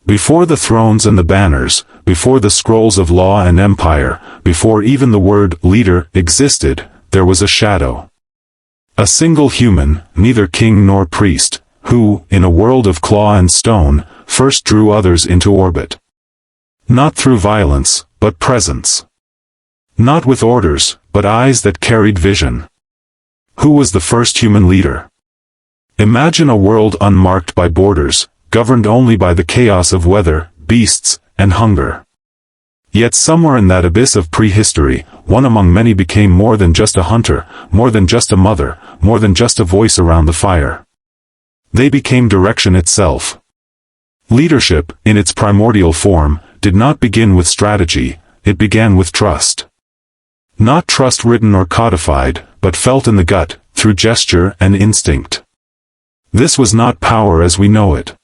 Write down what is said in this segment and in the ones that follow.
Before the thrones and the banners, before the scrolls of law and empire, before even the word leader existed, there was a shadow. A single human, neither king nor priest, who, in a world of claw and stone, first drew others into orbit. Not through violence, but presence. Not with orders, but eyes that carried vision. Who was the first human leader? Imagine a world unmarked by borders, governed only by the chaos of weather, beasts, and hunger. Yet somewhere in that abyss of prehistory, one among many became more than just a hunter, more than just a mother, more than just a voice around the fire. They became direction itself. Leadership, in its primordial form, did not begin with strategy, it began with trust. Not trust written or codified, but felt in the gut, through gesture and instinct. This was not power as we know it.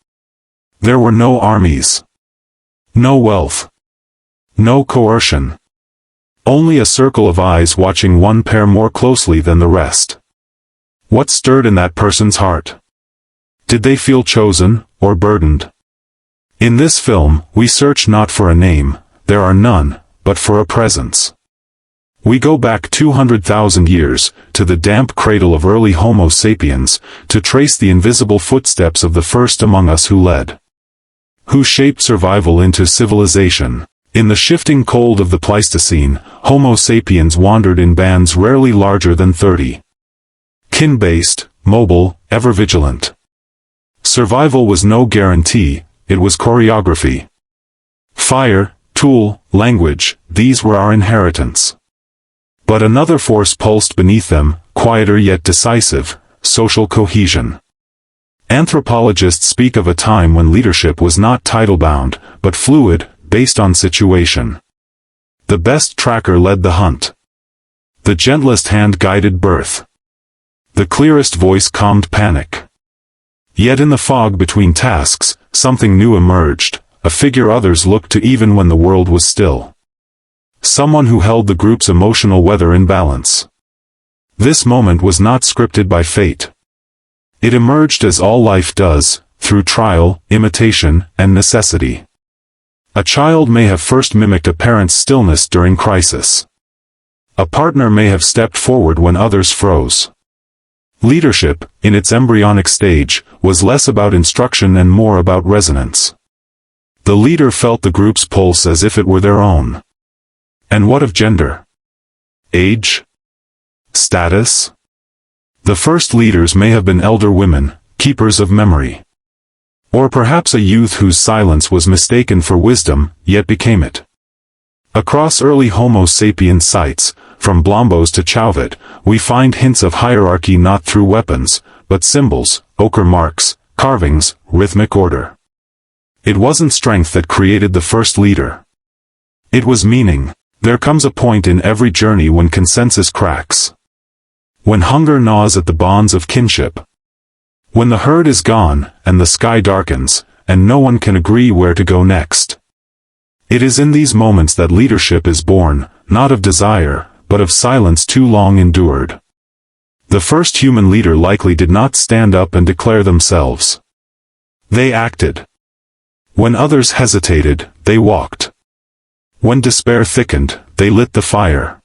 There were no armies. No wealth. No coercion. Only a circle of eyes watching one pair more closely than the rest. What stirred in that person's heart? Did they feel chosen, or burdened? In this film, we search not for a name, there are none, but for a presence. We go back 200,000 years, to the damp cradle of early Homo sapiens, to trace the invisible footsteps of the first among us who led. Who shaped survival into civilization. In the shifting cold of the Pleistocene, Homo sapiens wandered in bands rarely larger than 30. Kin-based, mobile, ever vigilant. Survival was no guarantee, it was choreography. Fire, tool, language, these were our inheritance. But another force pulsed beneath them, quieter yet decisive, social cohesion. Anthropologists speak of a time when leadership was not title-bound, but fluid, based on situation. The best tracker led the hunt. The gentlest hand guided birth. The clearest voice calmed panic. Yet in the fog between tasks, something new emerged, a figure others looked to even when the world was still. Someone who held the group's emotional weather in balance. This moment was not scripted by fate. It emerged as all life does, through trial, imitation, and necessity. A child may have first mimicked a parent's stillness during crisis. A partner may have stepped forward when others froze. Leadership, in its embryonic stage, was less about instruction and more about resonance. The leader felt the group's pulse as if it were their own. And what of gender? Age? Status? The first leaders may have been elder women, keepers of memory. Or perhaps a youth whose silence was mistaken for wisdom, yet became it. Across early Homo sapiens sites, from Blombos to Chauvet, we find hints of hierarchy not through weapons, but symbols, ochre marks, carvings, rhythmic order. It wasn't strength that created the first leader. It was meaning. There comes a point in every journey when consensus cracks. When hunger gnaws at the bonds of kinship. When the herd is gone, and the sky darkens, and no one can agree where to go next. It is in these moments that leadership is born, not of desire, but of silence too long endured. The first human leader likely did not stand up and declare themselves. They acted. When others hesitated, they walked. When despair thickened, they lit the fire.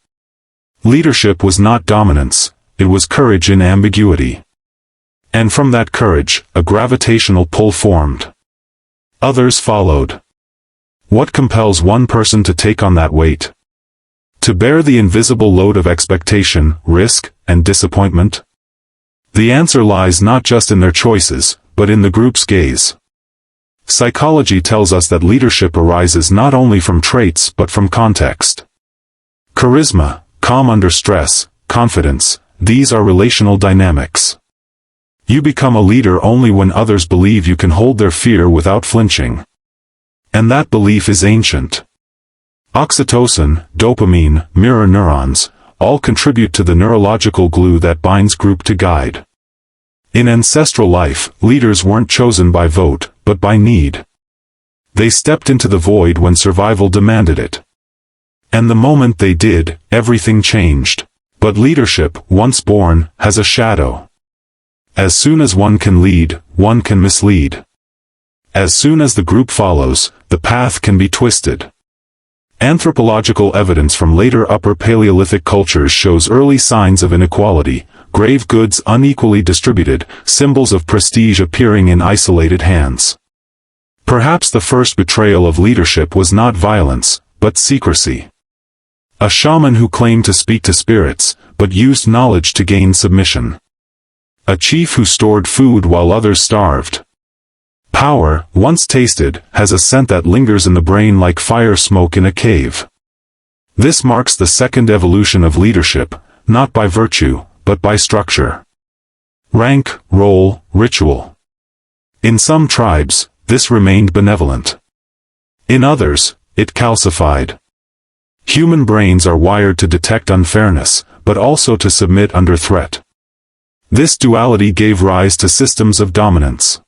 Leadership was not dominance, it was courage in ambiguity. And from that courage, a gravitational pull formed. Others followed. What compels one person to take on that weight? To bear the invisible load of expectation, risk, and disappointment? The answer lies not just in their choices, but in the group's gaze. Psychology tells us that leadership arises not only from traits but from context. Charisma, calm under stress, confidence, these are relational dynamics. You become a leader only when others believe you can hold their fear without flinching. And that belief is ancient. Oxytocin, dopamine, mirror neurons, all contribute to the neurological glue that binds group to guide. In ancestral life, leaders weren't chosen by vote, but by need. They stepped into the void when survival demanded it. And the moment they did, everything changed. But leadership, once born, has a shadow. As soon as one can lead, one can mislead. As soon as the group follows, the path can be twisted. Anthropological evidence from later Upper Paleolithic cultures shows early signs of inequality, grave goods unequally distributed, symbols of prestige appearing in isolated hands. Perhaps the first betrayal of leadership was not violence, but secrecy. A shaman who claimed to speak to spirits, but used knowledge to gain submission. A chief who stored food while others starved. Power, once tasted, has a scent that lingers in the brain like fire smoke in a cave. This marks the second evolution of leadership, not by virtue, but by structure. Rank, role, ritual. In some tribes, this remained benevolent. In others, it calcified. Human brains are wired to detect unfairness, but also to submit under threat. This duality gave rise to systems of dominance.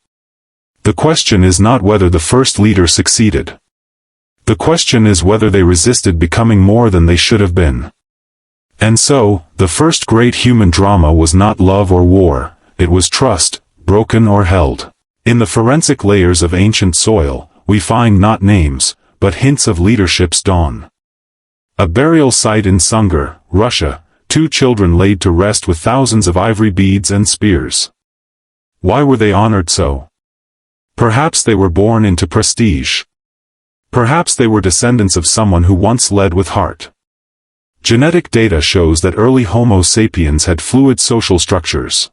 The question is not whether the first leader succeeded. The question is whether they resisted becoming more than they should have been. And so, the first great human drama was not love or war, it was trust, broken or held. In the forensic layers of ancient soil, we find not names, but hints of leadership's dawn. A burial site in Sungur, Russia, 2 children laid to rest with thousands of ivory beads and spears. Why were they honored so? Perhaps they were born into prestige. Perhaps they were descendants of someone who once led with heart. Genetic data shows that early Homo sapiens had fluid social structures.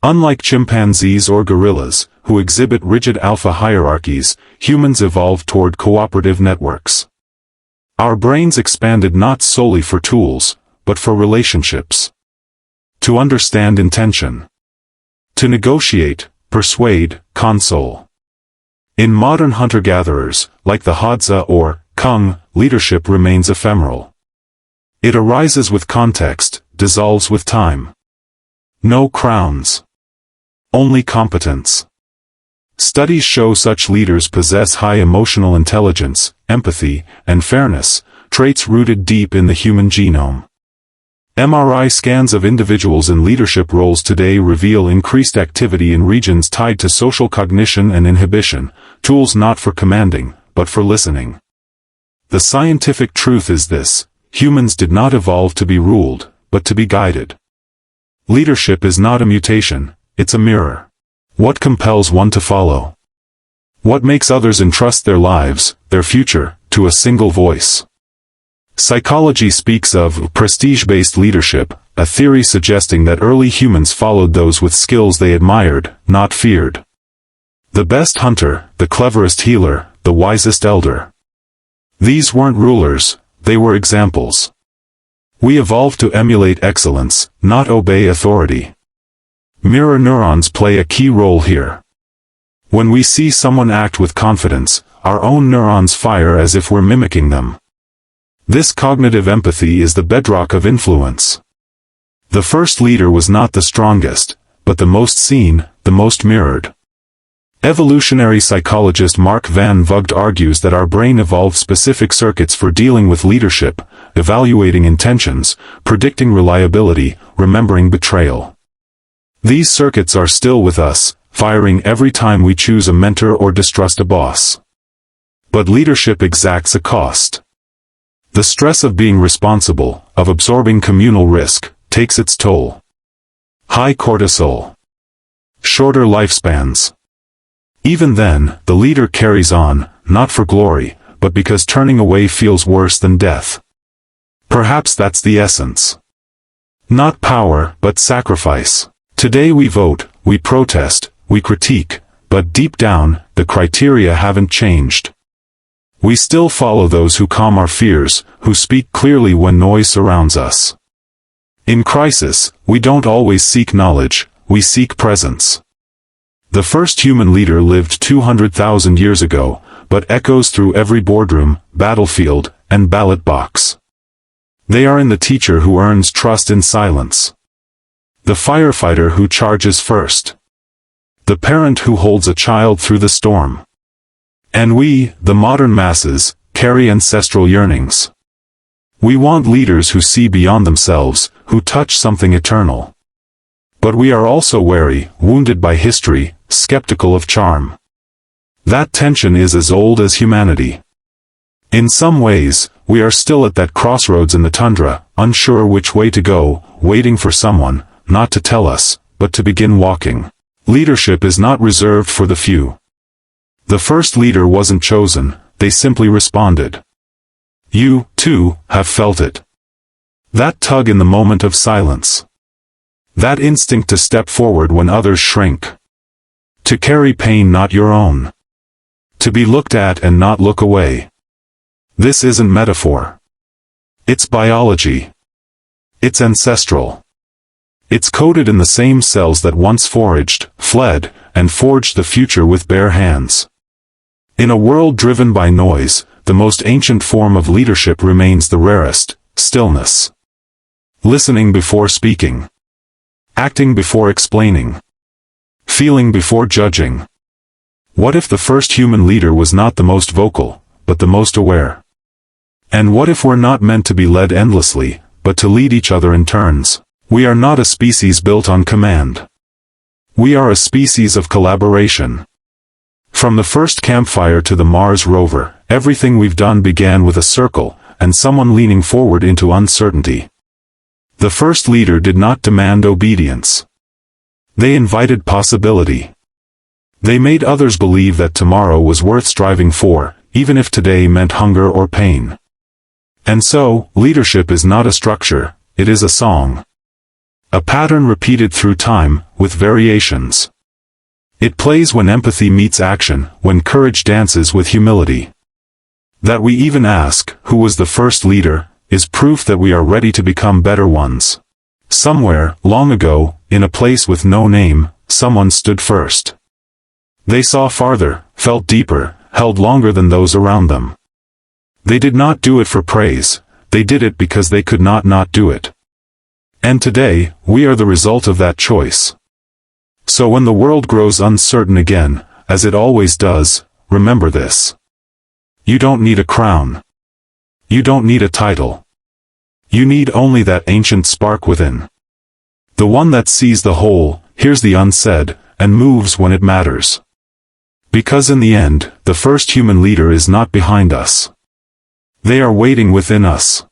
Unlike chimpanzees or gorillas, who exhibit rigid alpha hierarchies, humans evolved toward cooperative networks. Our brains expanded not solely for tools, but for relationships. To understand intention. To negotiate, persuade, console. In modern hunter-gatherers, like the Hadza or Kung, leadership remains ephemeral. It arises with context, dissolves with time. No crowns. Only competence. Studies show such leaders possess high emotional intelligence, empathy, and fairness, traits rooted deep in the human genome. MRI scans of individuals in leadership roles today reveal increased activity in regions tied to social cognition and inhibition, tools not for commanding, but for listening. The scientific truth is this: humans did not evolve to be ruled, but to be guided. Leadership is not a mutation, it's a mirror. What compels one to follow? What makes others entrust their lives, their future, to a single voice? Psychology speaks of prestige-based leadership, a theory suggesting that early humans followed those with skills they admired, not feared. The best hunter, the cleverest healer, the wisest elder. These weren't rulers, they were examples. We evolved to emulate excellence, not obey authority. Mirror neurons play a key role here. When we see someone act with confidence, our own neurons fire as if we're mimicking them. This cognitive empathy is the bedrock of influence. The first leader was not the strongest, but the most seen, the most mirrored. Evolutionary psychologist Mark Van Vugt argues that our brain evolved specific circuits for dealing with leadership, evaluating intentions, predicting reliability, remembering betrayal. These circuits are still with us, firing every time we choose a mentor or distrust a boss. But leadership exacts a cost. The stress of being responsible, of absorbing communal risk, takes its toll. High cortisol. Shorter lifespans. Even then, the leader carries on, not for glory, but because turning away feels worse than death. Perhaps that's the essence. Not power, but sacrifice. Today we vote, we protest, we critique, but deep down, the criteria haven't changed. We still follow those who calm our fears, who speak clearly when noise surrounds us. In crisis, we don't always seek knowledge, we seek presence. The first human leader lived 200,000 years ago, but echoes through every boardroom, battlefield, and ballot box. They are in the teacher who earns trust in silence. The firefighter who charges first. The parent who holds a child through the storm. And we, the modern masses, carry ancestral yearnings. We want leaders who see beyond themselves, who touch something eternal. But we are also wary, wounded by history, skeptical of charm. That tension is as old as humanity. In some ways, we are still at that crossroads in the tundra, unsure which way to go, waiting for someone, not to tell us, but to begin walking. Leadership is not reserved for the few. The first leader wasn't chosen, they simply responded. You, too, have felt it. That tug in the moment of silence. That instinct to step forward when others shrink. To carry pain not your own. To be looked at and not look away. This isn't metaphor. It's biology. It's ancestral. It's coded in the same cells that once foraged, fled, and forged the future with bare hands. In a world driven by noise, the most ancient form of leadership remains the rarest: stillness. Listening before speaking. Acting before explaining. Feeling before judging. What if the first human leader was not the most vocal, but the most aware? And what if we're not meant to be led endlessly, but to lead each other in turns? We are not a species built on command. We are a species of collaboration. From the first campfire to the Mars rover, everything we've done began with a circle, and someone leaning forward into uncertainty. The first leader did not demand obedience. They invited possibility. They made others believe that tomorrow was worth striving for, even if today meant hunger or pain. And so, leadership is not a structure, it is a song. A pattern repeated through time, with variations. It plays when empathy meets action, when courage dances with humility. That we even ask, who was the first leader, is proof that we are ready to become better ones. Somewhere, long ago, in a place with no name, someone stood first. They saw farther, felt deeper, held longer than those around them. They did not do it for praise, they did it because they could not do it. And today, we are the result of that choice. So when the world grows uncertain again, as it always does, remember this. You don't need a crown. You don't need a title. You need only that ancient spark within. The one that sees the whole, hears the unsaid, and moves when it matters. Because in the end, the first human leader is not behind us. They are waiting within us.